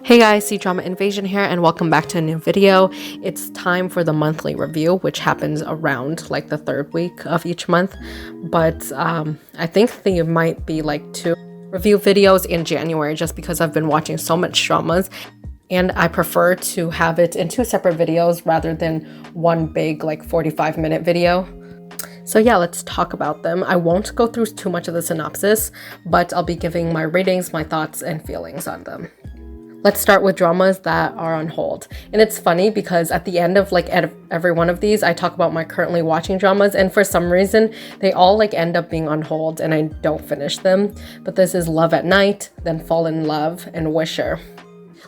Hey guys, Cdrama Invasion here and welcome back to a new video. It's time for the monthly review, which happens around like the third week of each month. But I think there might be like 2 review videos in January just because I've been watching so much dramas. And I prefer to have it in 2 separate videos rather than one big like 45-minute video. So yeah, let's talk about them. I won't go through too much of the synopsis, but I'll be giving my ratings, my thoughts, and feelings on them. Let's start with dramas that are on hold. And it's funny because at the end of like every one of these, I talk about my currently watching dramas, and for some reason, they all like end up being on hold and I don't finish them. But this is Love at Night, then Fall in Love, and Wisher.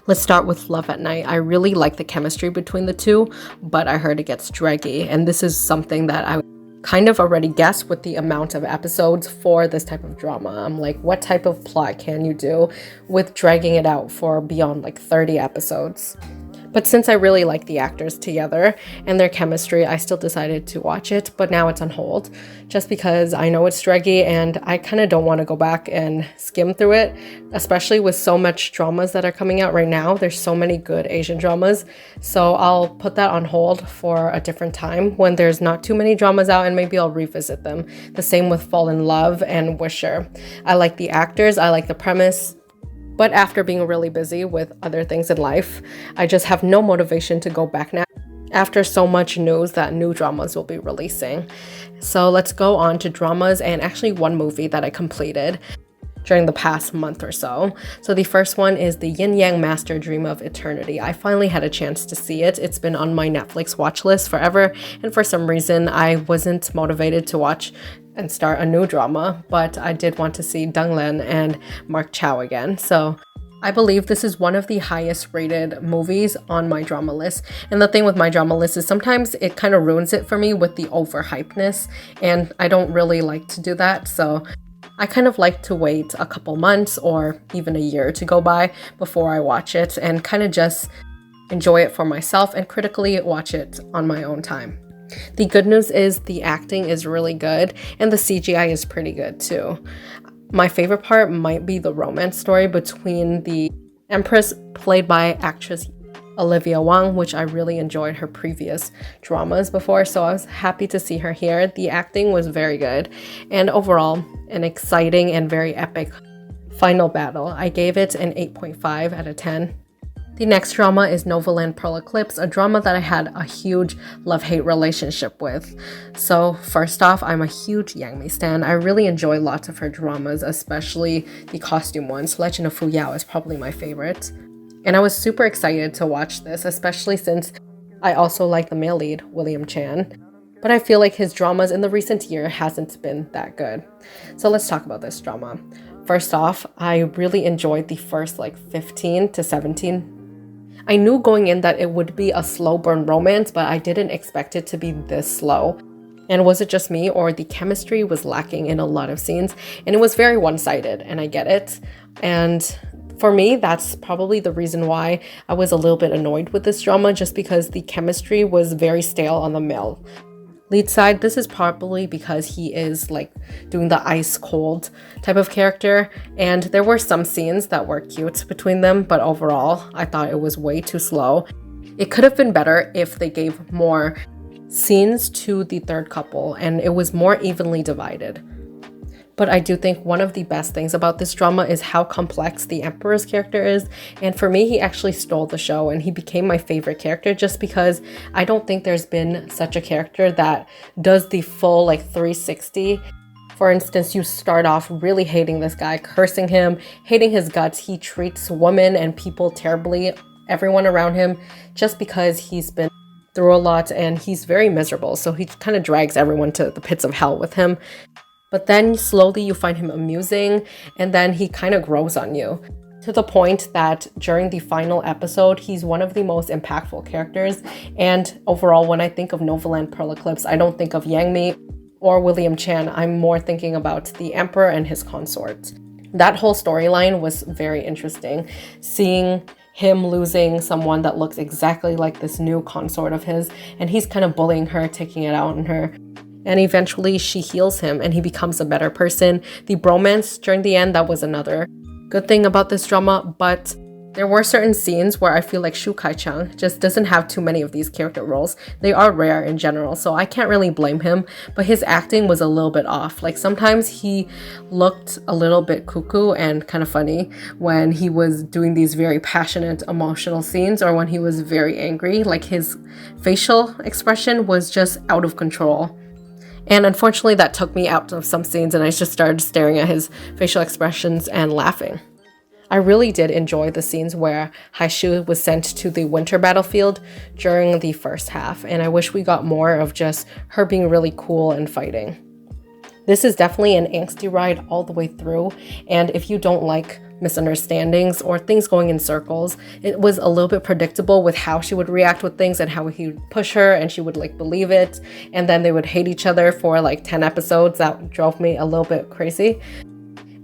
Let's start with Love at Night. I really like the chemistry between the two, but I heard it gets draggy. And this is something that I kind of already guessed with the amount of episodes for this type of drama. I'm like, what type of plot can you do with dragging it out for beyond like 30 episodes? But since I really like the actors together and their chemistry, I still decided to watch it, but now it's on hold just because I know it's draggy and I kind of don't want to go back and skim through it, especially with so much dramas that are coming out right now. There's so many good Asian dramas, so I'll put that on hold for a different time when there's not too many dramas out, and maybe I'll revisit them. The same with Fall in Love and Wisher. I like the actors, I like the premise, but after being really busy with other things in life, I just have no motivation to go back now after so much news that new dramas will be releasing. So let's go on to dramas and actually one movie that I completed during the past month or so. So the first one is the Yin-Yang Master Dream of Eternity. I finally had a chance to see it. It's been on my Netflix watch list forever, and for some reason I wasn't motivated to watch and start a new drama, but I did want to see Donglen and Mark Chow again. So I believe this is one of the highest rated movies on my drama list. And the thing with my drama list is sometimes it kind of ruins it for me with the overhypeness, and I don't really like to do that. So I kind of like to wait a couple months or even a year to go by before I watch it and kind of just enjoy it for myself and critically watch it on my own time. The good news is the acting is really good and the CGI is pretty good too. My favorite part might be the romance story between the Empress, played by actress Olivia Wang, which I really enjoyed her previous dramas before, so I was happy to see her here. The acting was very good, and overall, an exciting and very epic final battle. I gave it an 8.5 out of 10. The next drama is Novoland Eclipse, a drama that I had a huge love-hate relationship with. So first off, I'm a huge Yang Mi stan. I really enjoy lots of her dramas, especially the costume ones. Legend of Fu Yao is probably my favorite. And I was super excited to watch this, especially since I also like the male lead, William Chan. But I feel like his dramas in the recent year hasn't been that good. So let's talk about this drama. First off, I really enjoyed the first like 15 to 17. I knew going in that it would be a slow burn romance, but I didn't expect it to be this slow. And was it just me, or the chemistry was lacking in a lot of scenes? And it was very one-sided, and I get it. And for me, that's probably the reason why I was a little bit annoyed with this drama, just because the chemistry was very stale on the male lead side. This is probably because he is like doing the ice cold type of character, and there were some scenes that were cute between them, but overall I thought it was way too slow. It could have been better if they gave more scenes to the third couple and it was more evenly divided. But I do think one of the best things about this drama is how complex the Emperor's character is. And for me, he actually stole the show and he became my favorite character just because I don't think there's been such a character that does the full like 360. For instance, you start off really hating this guy, cursing him, hating his guts. He treats women and people terribly, everyone around him, just because he's been through a lot and he's very miserable. So he kind of drags everyone to the pits of hell with him. But then slowly you find him amusing, and then he kind of grows on you to the point that during the final episode, he's one of the most impactful characters. And overall, when I think of Novoland Eclipse, I don't think of Yang Mi or William Chan. I'm more thinking about the Emperor and his consort. That whole storyline was very interesting. Seeing him losing someone that looks exactly like this new consort of his, and he's kind of bullying her, taking it out on her. And eventually she heals him and he becomes a better person. The bromance during the end, that was another good thing about this drama, but There were certain scenes where I feel like Shu Kai-chang just doesn't have too many of these character roles. They are rare in general, so I can't really blame him, but his acting was a little bit off. Like sometimes he looked a little bit cuckoo and kind of funny when he was doing these very passionate, emotional scenes, or when he was very angry. Like his facial expression was just out of control. And unfortunately that took me out of some scenes and I just started staring at his facial expressions and laughing. I really did enjoy the scenes where Haishu was sent to the winter battlefield during the first half, and I wish we got more of just her being really cool and fighting. This is definitely an angsty ride all the way through, and if you don't like misunderstandings or things going in circles, it was a little bit predictable with how she would react with things and how he would push her and she would like believe it, and then they would hate each other for like 10 episodes. That drove me a little bit crazy.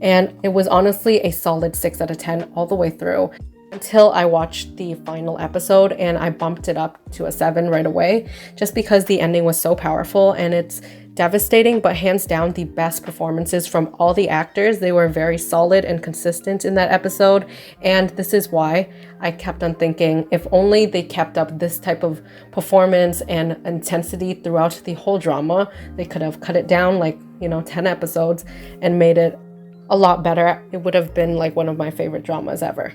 And it was honestly a solid 6 out of 10 all the way through until I watched the final episode, and I bumped it up to a 7 right away just because the ending was so powerful and it's devastating, but hands down the best performances from all the actors. They were very solid and consistent in that episode, and this is why I kept on thinking if only they kept up this type of performance and intensity throughout the whole drama, they could have cut it down like 10 episodes and made it a lot better. It would have been like one of my favorite dramas ever.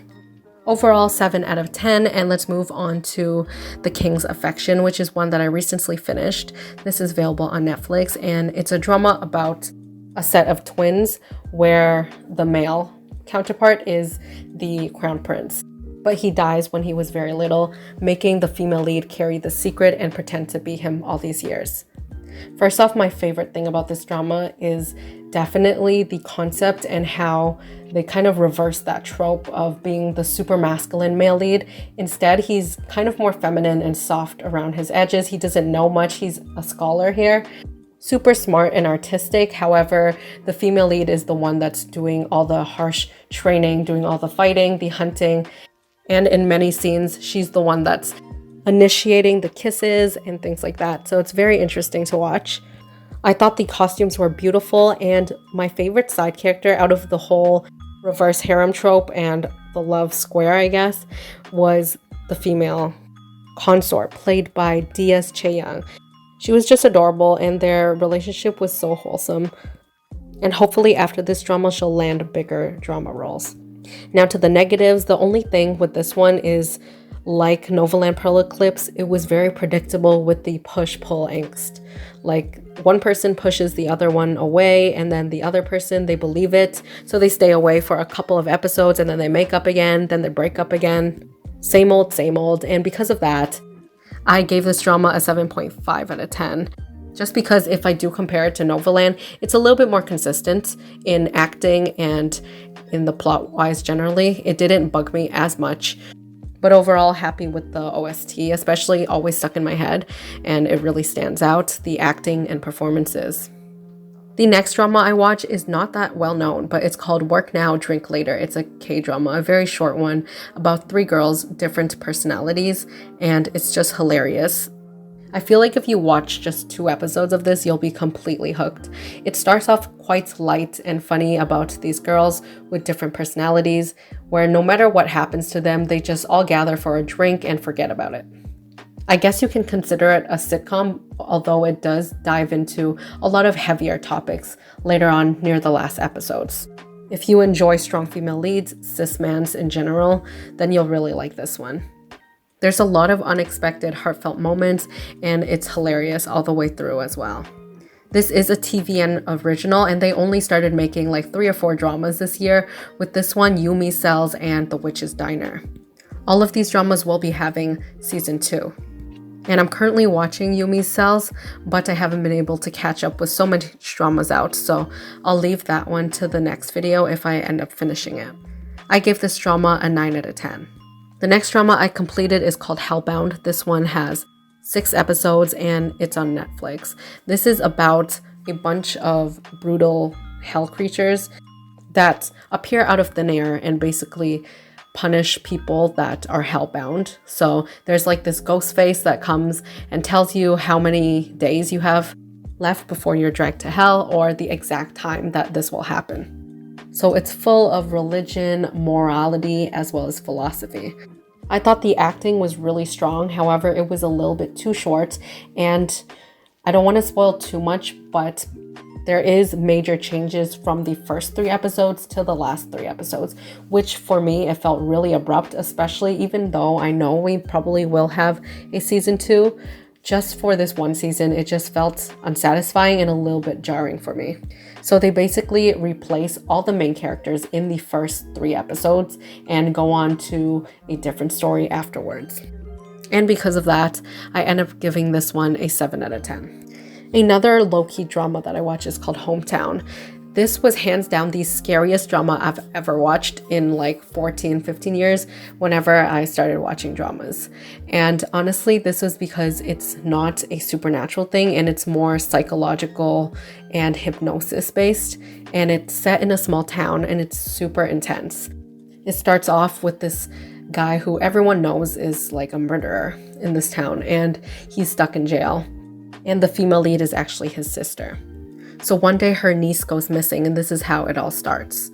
Overall, 7 out of 10, and let's move on to The King's Affection, which is one that I recently finished. This is available on Netflix, and it's a drama about a set of twins where the male counterpart is the crown prince. But he dies when he was very little, making the female lead carry the secret and pretend to be him all these years. First off, my favorite thing about this drama is definitely the concept and how they kind of reverse that trope of being the super masculine male lead. Instead, he's kind of more feminine and soft around his edges. He doesn't know much. He's a scholar here. Super smart and artistic. However, the female lead is the one that's doing all the harsh training, doing all the fighting, the hunting. And in many scenes, she's the one that's initiating the kisses and things like that. So it's very interesting to watch. I thought the costumes were beautiful, and my favorite side character out of the whole reverse harem trope and the love square, I guess, was the female consort played by DS Chae-young. She was just adorable, and their relationship was so wholesome. And hopefully after this drama, she'll land bigger drama roles. Now to the negatives, the only thing with this one is, like Novoland Pearl Eclipse, it was very predictable with the push-pull angst. Like one person pushes the other one away, and then the other person, they believe it, so they stay away for a couple of episodes, and then they make up again, then they break up again. Same old, and because of that, I gave this drama a 7.5 out of 10. Just because if I do compare it to Novoland, it's a little bit more consistent in acting and in the plot-wise generally. It didn't bug me as much. But overall, happy with the OST, especially Always Stuck in My Head, and it really stands out, the acting and performances. The next drama I watch is not that well known, but it's called Work Now, Drink Later. It's a K-drama, a very short one, about 3 girls, different personalities, and it's just hilarious. I feel like if you watch just 2 episodes of this, you'll be completely hooked. It starts off quite light and funny about these girls with different personalities, where no matter what happens to them, they just all gather for a drink and forget about it. I guess you can consider it a sitcom, although it does dive into a lot of heavier topics later on near the last episodes. If you enjoy strong female leads, cis-mans in general, then you'll really like this one. There's a lot of unexpected, heartfelt moments, and it's hilarious all the way through as well. This is a TVN original, and they only started making like 3 or 4 dramas this year, with this one, Yumi Cells and The Witch's Diner. All of these dramas will be having season 2. And I'm currently watching Yumi Cells, but I haven't been able to catch up with so many dramas out, so I'll leave that one to the next video if I end up finishing it. I gave this drama a 9 out of 10. The next drama I completed is called Hellbound. This one has 6 episodes and it's on Netflix. This is about a bunch of brutal hell creatures that appear out of thin air and basically punish people that are hellbound. So there's like this ghost face that comes and tells you how many days you have left before you're dragged to hell, or the exact time that this will happen. So it's full of religion, morality, as well as philosophy. I thought the acting was really strong, however, it was a little bit too short, and I don't want to spoil too much, but there is major changes from the first 3 episodes to the last 3 episodes, which for me, it felt really abrupt, especially even though I know we probably will have a season 2. Just for this one season, it just felt unsatisfying and a little bit jarring for me. So they basically replace all the main characters in the first 3 episodes and go on to a different story afterwards. And because of that, I end up giving this one a 7 out of 10. Another low-key drama that I watch is called Hometown. This was hands down the scariest drama I've ever watched in like 14, 15 years whenever I started watching dramas. And honestly, this was because it's not a supernatural thing and it's more psychological and hypnosis based. And it's set in a small town and it's super intense. It starts off with this guy who everyone knows is like a murderer in this town and he's stuck in jail. And the female lead is actually his sister. So one day her niece goes missing and this is how it all starts.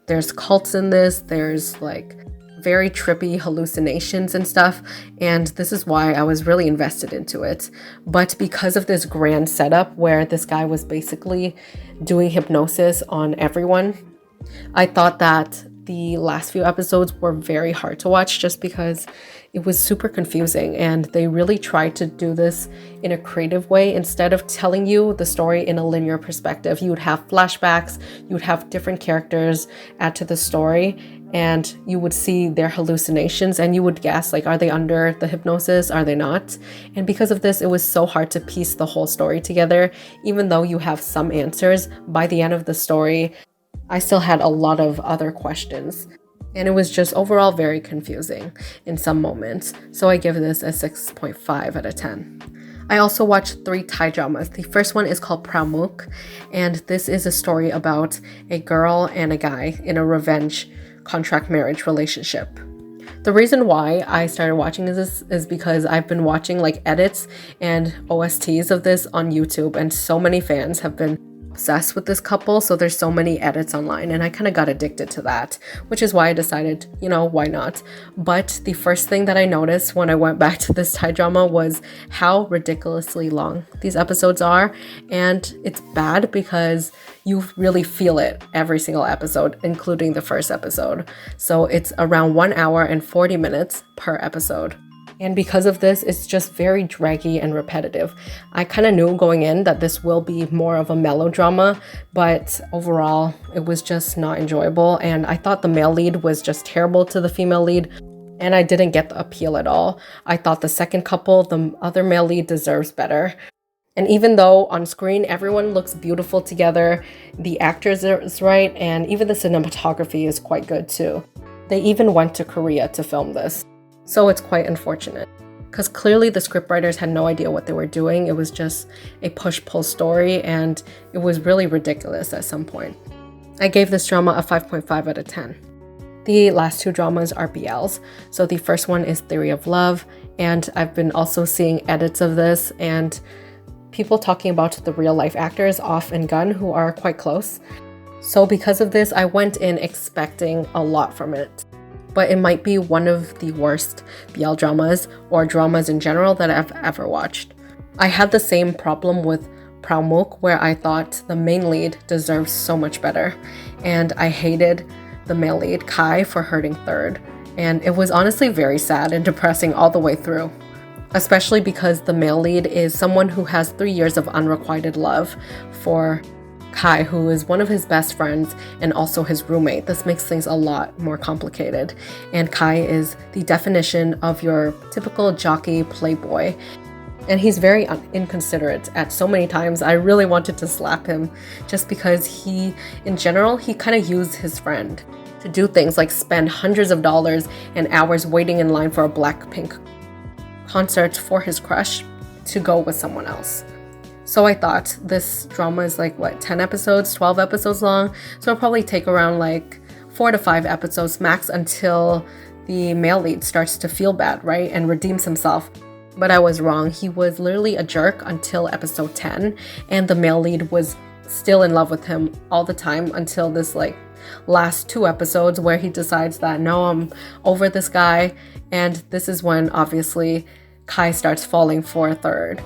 There's cults in this, there's like very trippy hallucinations and stuff, and this is why I was really invested into it. But because of this grand setup where this guy was basically doing hypnosis on everyone, I thought that the last few episodes were very hard to watch just because it was super confusing and they really tried to do this in a creative way. Instead of telling you the story in a linear perspective, you would have flashbacks, you would have different characters add to the story, and you would see their hallucinations and you would guess, like, are they under the hypnosis? Are they not? And because of this, it was so hard to piece the whole story together. Even though you have some answers, by the end of the story, I still had a lot of other questions. And it was just overall very confusing in some moments. So I give this a 6.5 out of 10. I also watched 3 Thai dramas. The first one is called Praomook, and this is a story about a girl and a guy in a revenge contract marriage relationship. The reason why I started watching this is because I've been watching like edits and OSTs of this on YouTube, and so many fans have been obsessed with this couple, so there's so many edits online and I kind of got addicted to that, which is why I decided, why not? But the first thing that I noticed when I went back to this Thai drama was how ridiculously long these episodes are, and it's bad because you really feel it every single episode, including the first episode. So it's around 1 hour and 40 minutes per episode. And because of this, it's just very draggy and repetitive. I kind of knew going in that this will be more of a melodrama, but overall, it was just not enjoyable. And I thought the male lead was just terrible to the female lead, and I didn't get the appeal at all. I thought the second couple, the other male lead, deserves better. And even though on screen everyone looks beautiful together, the actors is right, and even the cinematography is quite good too. They even went to Korea to film this. So it's quite unfortunate, because clearly the scriptwriters had no idea what they were doing. It was just a push-pull story, and it was really ridiculous at some point. I gave this drama a 5.5 out of 10. The last 2 dramas are BLs. So the first one is Theory of Love, and I've been also seeing edits of this and people talking about the real-life actors, Off and Gun, who are quite close. So because of this, I went in expecting a lot from it. But it might be one of the worst BL dramas or dramas in general that I've ever watched. I had the same problem with Praomook, where I thought the main lead deserves so much better, and I hated the male lead, Kai, for hurting third, and it was honestly very sad and depressing all the way through, especially because the male lead is someone who has 3 years of unrequited love for Kai, who is one of his best friends and also his roommate. This makes things a lot more complicated. And Kai is the definition of your typical jockey playboy. And he's very inconsiderate at so many times. I really wanted to slap him just because in general, he kind of used his friend to do things like spend hundreds of dollars and hours waiting in line for a Blackpink concert for his crush to go with someone else. So I thought this drama is like, 10 episodes, 12 episodes long. So it'll probably take around 4 to 5 episodes max until the male lead starts to feel bad, right? And redeems himself. But I was wrong. He was literally a jerk until episode 10. And the male lead was still in love with him all the time until this last 2 episodes where he decides that no, I'm over this guy, and this is when obviously Kai starts falling for a third.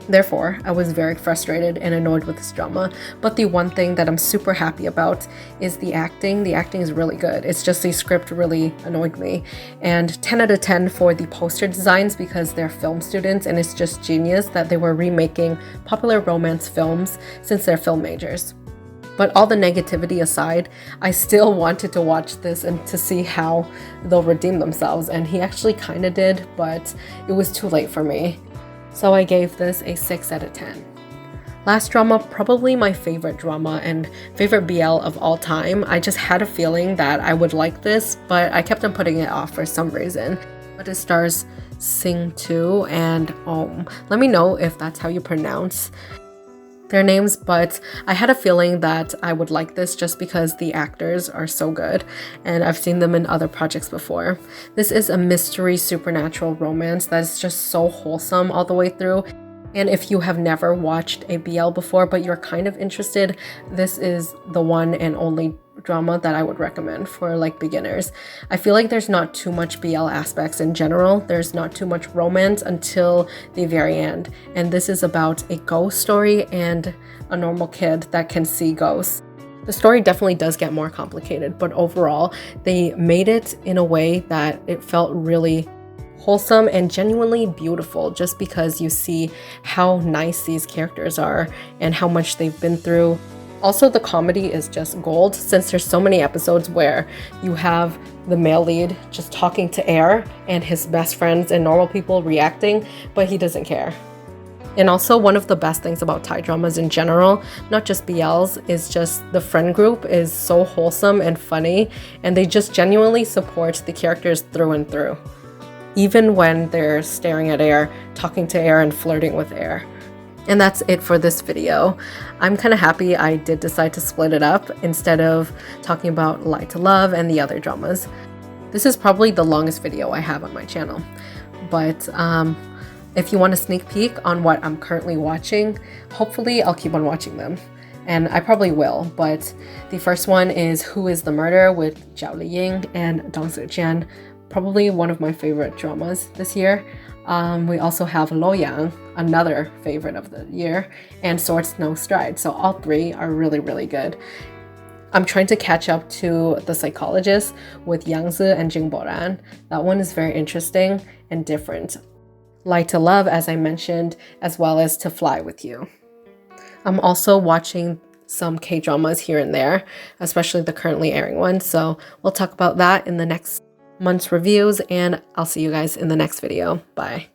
Therefore, I was very frustrated and annoyed with this drama, but the one thing that I'm super happy about is the acting. The acting is really good. It's just the script really annoyed me. And 10 out of 10 for the poster designs because they're film students, and it's just genius that they were remaking popular romance films since they're film majors. But all the negativity aside, I still wanted to watch this and to see how they'll redeem themselves, and he actually kind of did, but it was too late for me. So I gave this a 6 out of 10. Last drama, probably my favorite drama and favorite BL of all time. I just had a feeling that I would like this, but I kept on putting it off for some reason. But it stars Singto and let me know if that's how you pronounce their names, but I had a feeling that I would like this just because the actors are so good and I've seen them in other projects before. This is a mystery supernatural romance that is just so wholesome all the way through. And if you have never watched a BL before but you're kind of interested, this is the one and only drama that I would recommend for like beginners. I feel like there's not too much BL aspects in general. There's not too much romance until the very end. And this is about a ghost story and a normal kid that can see ghosts. The story definitely does get more complicated, but overall, they made it in a way that it felt really wholesome and genuinely beautiful just because you see how nice these characters are and how much they've been through. Also, the comedy is just gold since there's so many episodes where you have the male lead just talking to Air and his best friends and normal people reacting, but he doesn't care. And also, one of the best things about Thai dramas in general, not just BLs, is just the friend group is so wholesome and funny, and they just genuinely support the characters through and through. Even when they're staring at Air, talking to Air, and flirting with Air. And that's it for this video. I'm kind of happy I did decide to split it up instead of talking about Lie to Love and the other dramas. This is probably the longest video I have on my channel. But if you want a sneak peek on what I'm currently watching, hopefully I'll keep on watching them. And I probably will, but the first one is Who is the Murder with Zhao Liying and Dong Zijian. Probably one of my favorite dramas this year. We also have Luoyang, another favorite of the year, and Swords No Stride. So all three are really, really good. I'm trying to catch up to The Psychologist with Yang Zi and Jing Boran. That one is very interesting and different. Lie to Love, as I mentioned, as well as To Fly With You. I'm also watching some K-dramas here and there, especially the currently airing ones. So we'll talk about that in the next month's reviews, and I'll see you guys in the next video. Bye.